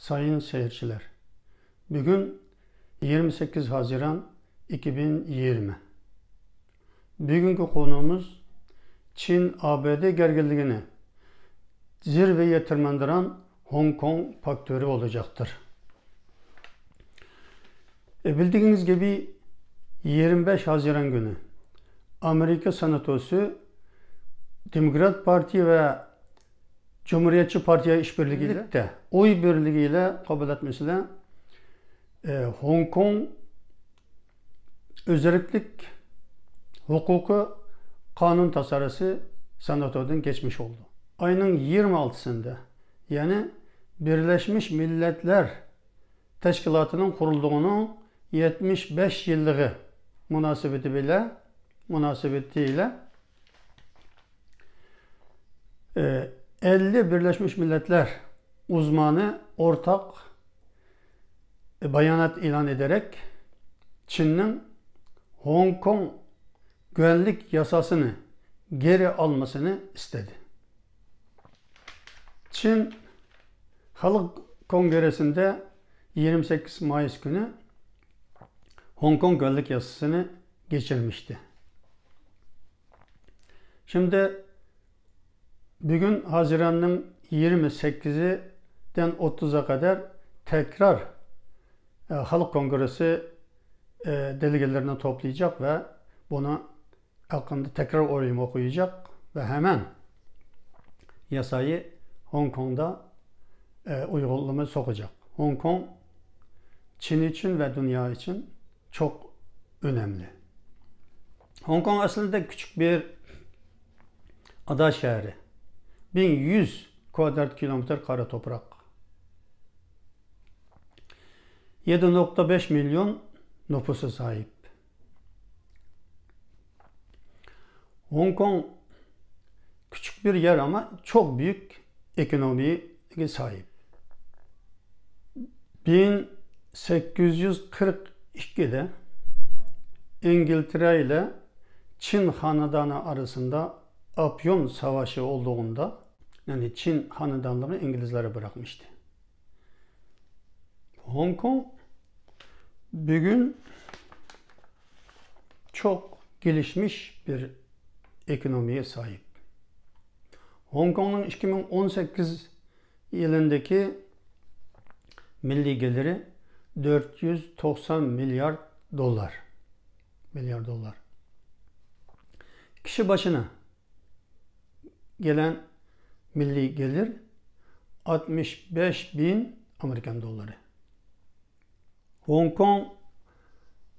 Sayın seyirciler, bugün 28 Haziran 2020. Bugünkü konuğumuz Çin-ABD gerginliğini zirveye tırmandıran Hong Kong faktörü olacaktır. Bildiğiniz gibi 25 Haziran günü Amerika Senatosu Demokrat Parti ve Cumhuriyetçi Parti'ye işbirliğiyle de oy birliğiyle kabul etmesiyle Hong Kong özellik hukuku kanun tasarısı Senato'dan geçmiş oldu. Ayının 26'sında yani Birleşmiş Milletler Teşkilatı'nın kurulduğunun 75 yıllığı münasebetiyle 50 Birleşmiş Milletler uzmanı ortak bayanat ilan ederek Çin'in Hong Kong güvenlik yasasını geri almasını istedi. Çin Halk Kongresi'nde 28 Mayıs günü Hong Kong güvenlik yasasını geçirmişti. Şimdi bugün Haziran'ın 28'den 30'a kadar tekrar Halk Kongresi delegelerini toplayacak ve buna hakkında tekrar oylam okuyacak ve hemen yasayı Hong Kong'da uygulamaya sokacak. Hong Kong Çin için ve dünya için çok önemli. Hong Kong aslında küçük bir ada şehri. 1100 kvadrat kilometre kare toprak. 7,5 milyon nüfusa sahip. Hong Kong küçük bir yer ama çok büyük ekonomiye sahip. 1842'de İngiltere ile Çin hanedanı arasında Afyon Savaşı olduğunda yani Çin hanedanlığı İngilizlere bırakmıştı. Hong Kong bugün çok gelişmiş bir ekonomiye sahip. Hong Kong'un 2018 yılındaki milli geliri 490 milyar dolar. Kişi başına gelen milli gelir 65 bin Amerikan doları. Hong Kong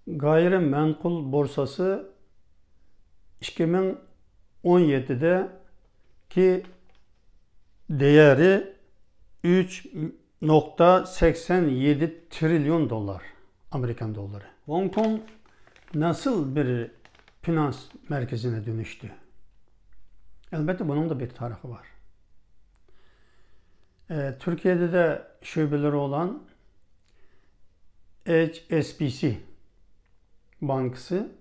gayrimenkul borsası 2017'de ki değeri 3,87 trilyon dolar Amerikan doları. Hong Kong nasıl bir finans merkezine dönüştü? Elbette bunun da bir tarafı var. Türkiye'de de şubeleri olan HSBC Bankası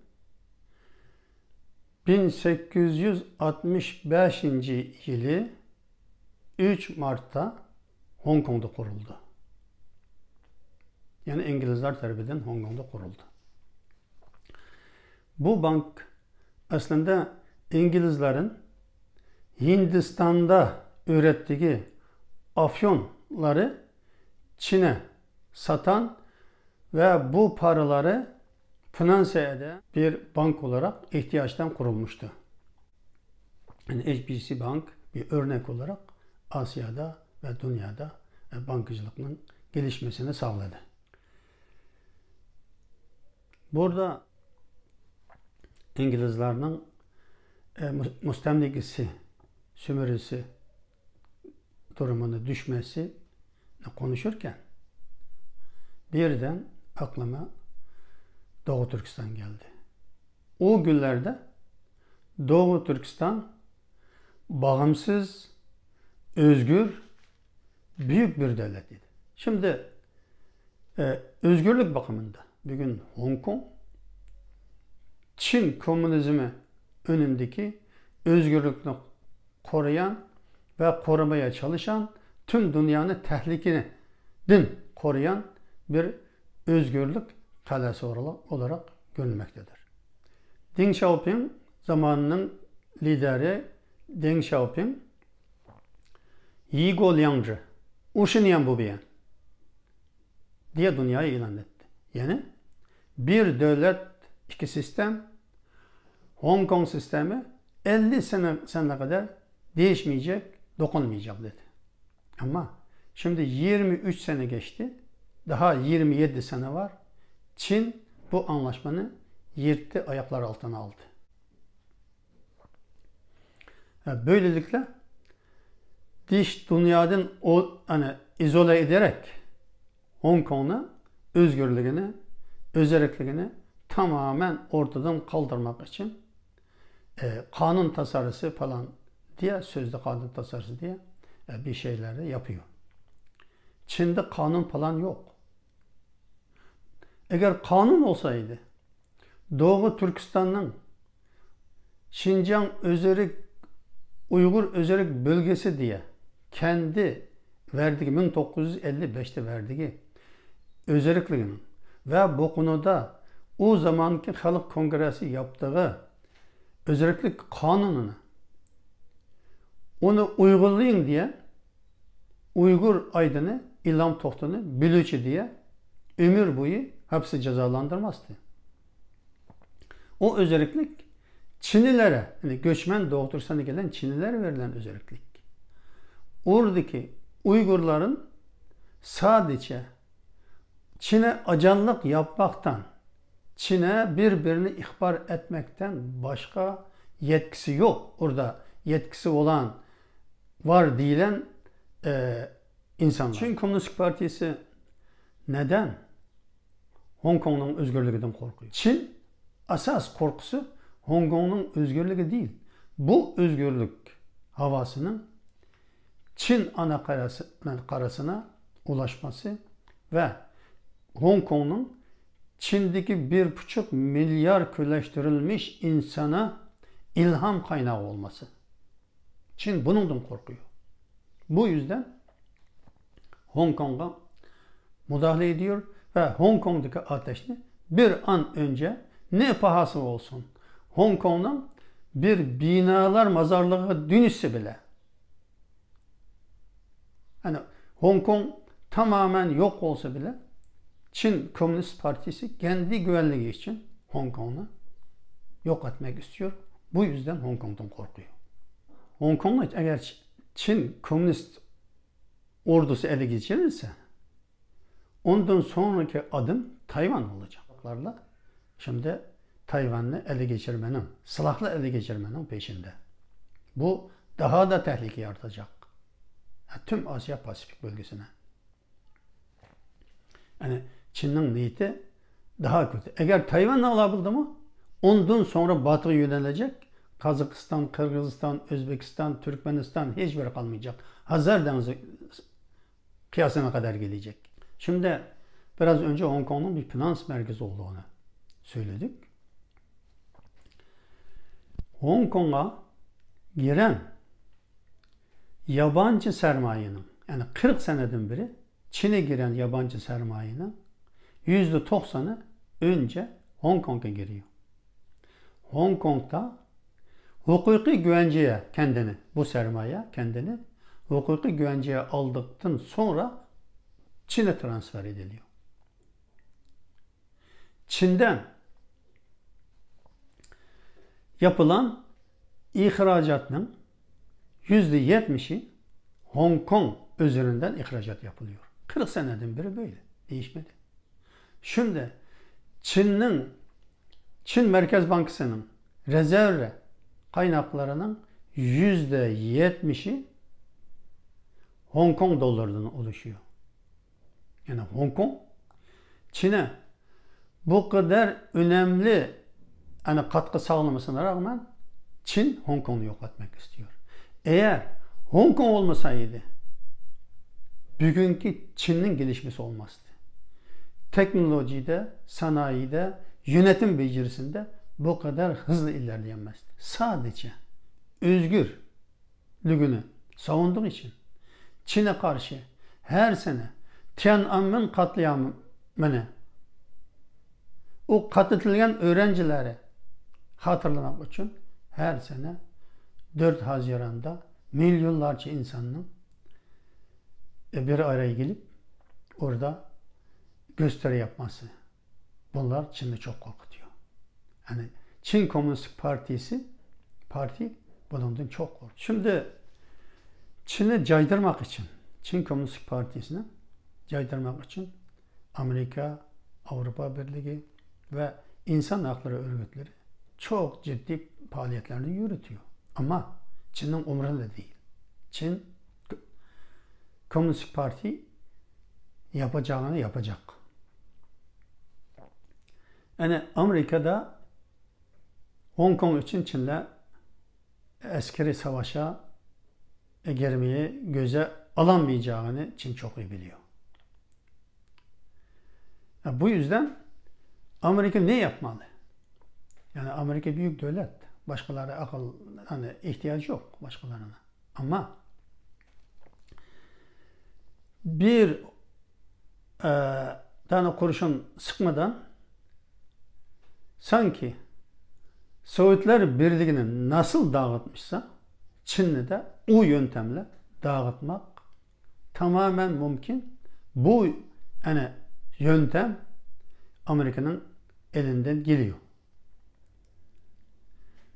1865 yılı 3 Mart'ta Hong Kong'da kuruldu. Yani İngilizler tarafından Hong Kong'da kuruldu. Bu bank aslında İngilizlerin Hindistan'da ürettiği afyonları Çin'e satan ve bu paraları finanse eden bir bank olarak ihtiyaçtan kurulmuştu. Yani HSBC Bank bir örnek olarak Asya'da ve dünyada bankacılıkın gelişmesini sağladı. Burada İngilizlerin müstemlikisi, sömürüsü durumuna düşmesi konuşurken birden aklıma Doğu Türkistan geldi. O günlerde Doğu Türkistan bağımsız, özgür, büyük bir devletiydi. Şimdi özgürlük bakımında bugün Hong Kong Çin komünizmi önündeki özgürlükünü koruyan ve korumaya çalışan tüm dünyanın tehlikeli din koruyan bir özgürlük kalesi olarak görülmektedir. Deng Xiaoping zamanının lideri Deng Xiaoping Yigo Liangzhi, Uşiniyan bu biyen diye dünyaya ilan etti. Yani bir devlet, iki sistem, Hong Kong sistemi 50 sene kadar değişmeyecek, dokunmayacak dedi. Ama şimdi 23 sene geçti, daha 27 sene var. Çin bu anlaşmanı yırttı, ayaklar altına aldı. Böylelikle dünyadan izole ederek Hong Kong'u özgürlüğünü, özelliklerini tamamen ortadan kaldırmak için kanun tasarısı falan diye, sözde kanun tasarısı diye bir şeyler de yapıyor. Çin'de kanun falan yok. Eğer kanun olsaydı Doğu Türkistan'ın Şincan Özerk, Uygur Özerk bölgesi diye kendi verdiği 1955'te verdiği özerkliğinin ve bu konuda o zamanki Halk Kongresi yaptığı özerklik kanununu onu uygulayın diye Uygur aydını İlham Tohtu'nu Bülüçü diye ömür boyu hapse cezalandırmazdı. O özellik Çinlilere, yani göçmen Doğu Türkistan'a gelen Çinlilere verilen özellik. Oradaki Uygurların sadece Çin'e ajanlık yapmaktan, Çin'e birbirini ihbar etmekten başka yetkisi yok. Orada yetkisi olan, var diyen insanlar. Çin Komünist Partisi neden Hong Kong'un özgürlüğünden korkuyor? Çin asas korkusu Hong Kong'un özgürlüğü değil. Bu özgürlük havasının Çin ana karasına ulaşması ve Hong Kong'un Çin'deki 1,5 milyar köleleştirilmiş insana ilham kaynağı olması. Çin bunundan korkuyor. Bu yüzden Hong Kong'a müdahale ediyor ve Hong Kong'daki ateşini bir an önce ne pahası olsun Hong Kong'dan bir binalar mazarlığı dönüşse bile, yani Hong Kong tamamen yok olsa bile Çin Komünist Partisi kendi güvenliği için Hong Kong'u yok etmek istiyor. Bu yüzden Hong Kong'dan korkuyor. Hong Kong'u eğer Çin Komünist ordusu ele geçirirse ondan sonraki adım Tayvan olacaklarla. Şimdi Tayvan'ı ele geçirmenin, silahlı ele geçirmenin peşinde. Bu daha da tehlike yaratacak. Yani tüm Asya Pasifik bölgesine. Yani Çin'in niyeti daha kötü. Eğer Tayvan'ı alabildi mi ondan sonra batıya yönelecek. Kazakistan, Kırgızistan, Özbekistan, Türkmenistan hiçbiri kalmayacak. Hazar Denizi kıyasına kadar gelecek. Şimdi biraz önce Hong Kong'un bir finans merkezi olduğunu söyledik. Hong Kong'a giren yabancı sermayenin, yani 40 seneden beri Çin'e giren yabancı sermayenin %90'ı önce Hong Kong'a giriyor. Hong Kong'da hukuki güvenceye kendini, bu sermaye kendini hukuki güvenceye aldıktan sonra Çin'e transfer ediliyor. Çin'den yapılan ihracatın %70'i Hong Kong üzerinden ihracat yapılıyor. 40 seneden beri böyle. Değişmedi. Şimdi Çin Merkez Bankası'nın rezerv kaynaklarının %70'i Hong Kong dolarından oluşuyor. Yani Hong Kong Çin'e bu kadar önemli katkı sağlamasına rağmen Çin Hong Kong'u yok etmek istiyor. Eğer Hong Kong olmasaydı bugünkü Çin'in gelişmesi olmazdı. Teknolojide, sanayide, yönetim becerisinde bu kadar hızlı ilerleyemezdi. Sadece özgürlüğünü savunduğu için Çin'e karşı her sene Tiananmen katliamını, o katılgan öğrencileri hatırlamak için her sene 4 Haziran'da milyonlarca insanın bir araya gelip orada gösteri yapması. Bunlar Çin'i çok korkutuyor. Yani Çin Komünist Parti bundan çok korkuyor. Şimdi Çin'i caydırmak için, Çin Komünist Partisi'ni caydırmak için Amerika, Avrupa Birliği ve insan hakları örgütleri çok ciddi faaliyetlerini yürütüyor. Ama Çin'in umurunda değil. Çin Komünist Parti yapacağını yapacak. Yani Amerika'da Hong Kong için Çin'le askeri savaşa girmeyi göze alamayacağını Çin çok iyi biliyor. Yani bu yüzden Amerika ne yapmalı? Yani Amerika büyük devlet. Başkaları akıl, hani ihtiyacı yok başkalarına. Ama bir tane kurşun sıkmadan sanki Sovyetler Birliği'ni nasıl dağıtmışsa Çin'i de o yöntemle dağıtmak tamamen mümkün. Bu yani yöntem Amerika'nın elinden geliyor.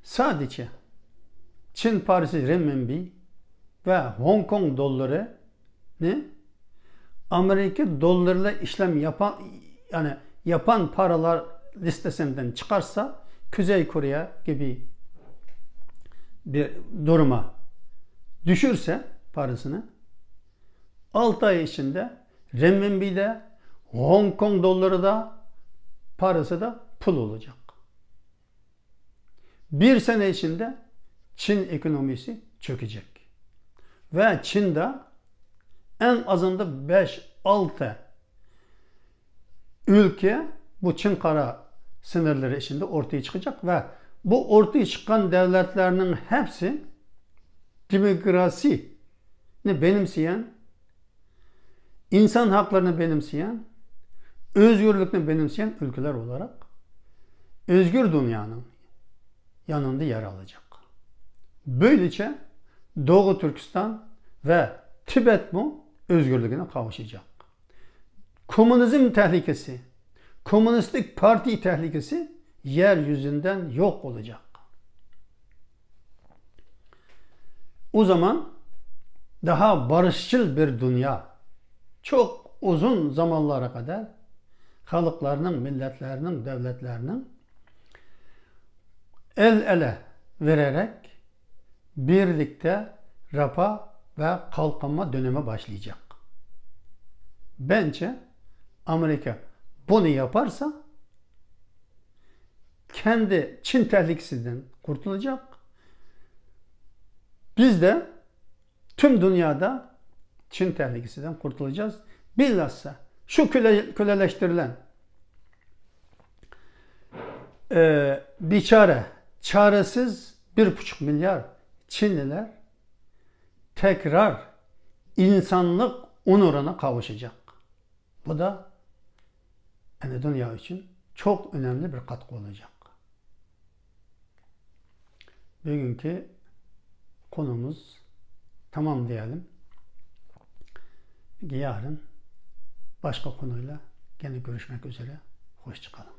Sadece Çin parası renminbi ve Hong Kong dolarını Amerika dolarla işlem yapan paralar listesinden çıkarsa Kuzey Kore gibi bir duruma düşürse parasını 6 ay içinde renminbi de Hong Kong doları da parası da pul olacak. Bir sene içinde Çin ekonomisi çökecek. Ve Çin'de en azında 5-6 ülke bu Çin kara sınırları içinde ortaya çıkacak ve bu ortaya çıkan devletlerinin hepsi demokrasini benimseyen, insan haklarını benimseyen, özgürlükünü benimseyen ülkeler olarak özgür dünyanın yanında yer alacak. Böylece Doğu Türkistan ve Tibet bu özgürlüğüne kavuşacak. Komünizm tehlikesi, komünistlik parti tehlikesi yeryüzünden yok olacak. O zaman daha barışçıl bir dünya, çok uzun zamanlara kadar halklarının, milletlerinin, devletlerinin el ele vererek birlikte refah ve kalkınma dönemi başlayacak. Bence Amerika bunu yaparsa kendi Çin tehlikesinden kurtulacak. Biz de tüm dünyada Çin tehlikesinden kurtulacağız. Bilhassa şu köleleştirilen biçare, çaresiz 1,5 milyar Çinliler tekrar insanlık onuruna kavuşacak. Bu da yani dünya için çok önemli bir katkı olacak. Bugünkü konumuz tamam diyelim. Yarın başka konuyla gene görüşmek üzere. Hoşça kalın.